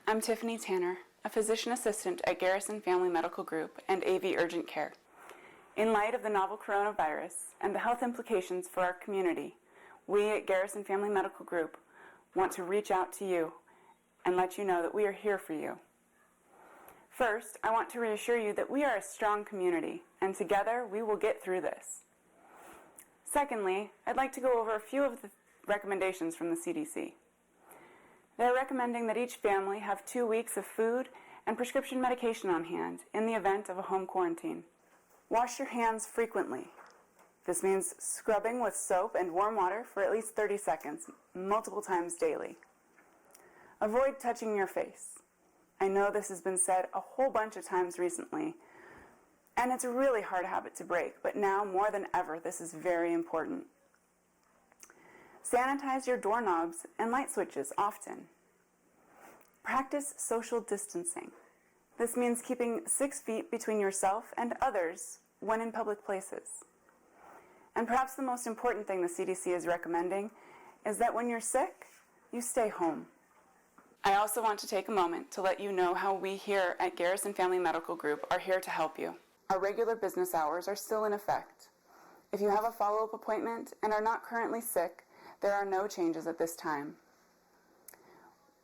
I'm Tiffany Tanner, a physician assistant at Garrison Family Medical Group and AV Urgent Care. In light of the novel coronavirus and the health implications for our community, we at Garrison Family Medical Group want to reach out to you and let you know that we are here for you. First, I want to reassure you that we are a strong community, and together we will get through this. Secondly, I'd like to go over a few of the recommendations from the CDC. They're recommending that each family have 2 weeks of food and prescription medication on hand in the event of a home quarantine. Wash your hands frequently. This means scrubbing with soap and warm water for at least 30 seconds, multiple times daily. Avoid touching your face. I know this has been said a whole bunch of times recently, and it's a really hard habit to break, but now more than ever, this is very important. Sanitize your doorknobs and light switches often. Practice social distancing. This means keeping 6 feet between yourself and others when in public places. And perhaps the most important thing the CDC is recommending is that when you're sick, you stay home. I also want to take a moment to let you know how we here at Garrison Family Medical Group are here to help you. Our regular business hours are still in effect. If you have a follow-up appointment and are not currently sick, there are no changes at this time.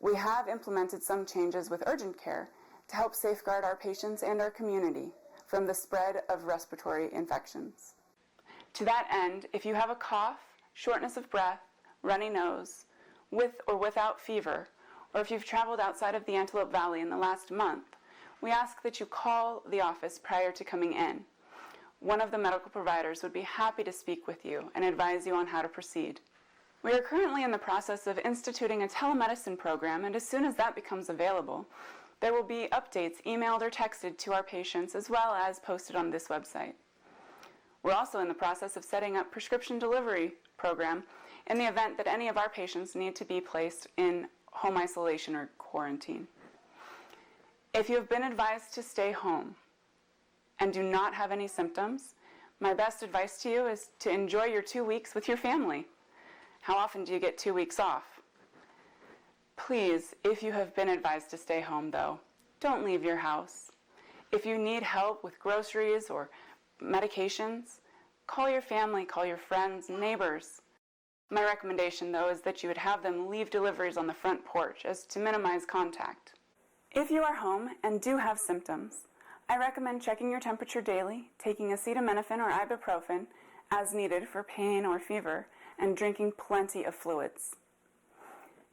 We have implemented some changes with urgent care to help safeguard our patients and our community from the spread of respiratory infections. To that end, if you have a cough, shortness of breath, runny nose, with or without fever, or if you've traveled outside of the Antelope Valley in the last month, we ask that you call the office prior to coming in. One of the medical providers would be happy to speak with you and advise you on how to proceed. We are currently in the process of instituting a telemedicine program, and as soon as that becomes available, there will be updates emailed or texted to our patients as well as posted on this website. We're also in the process of setting up prescription delivery program in the event that any of our patients need to be placed in home isolation or quarantine. If you have been advised to stay home and do not have any symptoms, my best advice to you is to enjoy your 2 weeks with your family. How often do you get 2 weeks off? Please, if you have been advised to stay home though, don't leave your house. If you need help with groceries or medications, call your family, call your friends, neighbors. My recommendation though is that you would have them leave deliveries on the front porch as to minimize contact. If you are home and do have symptoms, I recommend checking your temperature daily, taking acetaminophen or ibuprofen as needed for pain or fever, and drinking plenty of fluids.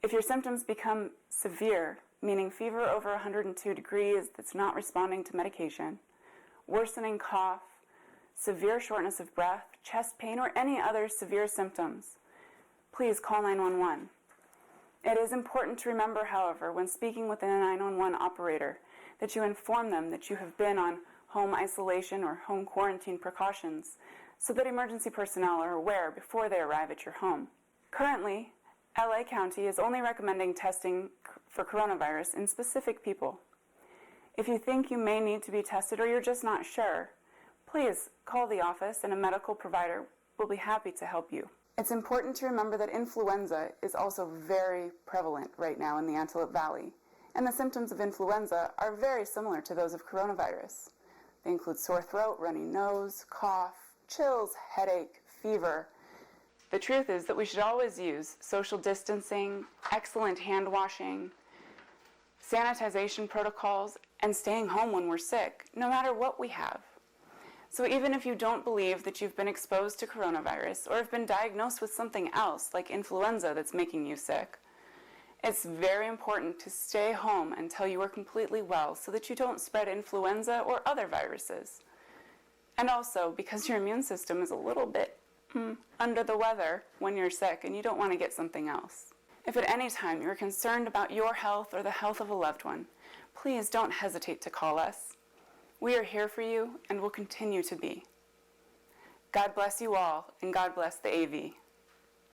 If your symptoms become severe, meaning fever over 102 degrees that's not responding to medication, worsening cough, severe shortness of breath, chest pain, or any other severe symptoms, please call 911. It is important to remember, however, when speaking with a 911 operator, that you inform them that you have been on home isolation or home quarantine precautions so that emergency personnel are aware before they arrive at your home. Currently, LA County is only recommending testing for coronavirus in specific people. If you think you may need to be tested or you're just not sure, please call the office and a medical provider will be happy to help you. It's important to remember that influenza is also very prevalent right now in the Antelope Valley, and the symptoms of influenza are very similar to those of coronavirus. They include sore throat, runny nose, cough, chills, headache, fever. The truth is that we should always use social distancing, excellent hand washing, sanitization protocols, and staying home when we're sick, no matter what we have. So even if you don't believe that you've been exposed to coronavirus or have been diagnosed with something else like influenza that's making you sick, it's very important to stay home until you are completely well so that you don't spread influenza or other viruses. And also because your immune system is a little bit under the weather when you're sick and you don't want to get something else. If at any time you're concerned about your health or the health of a loved one, please don't hesitate to call us. We are here for you and will continue to be. God bless you all, and God bless the AV.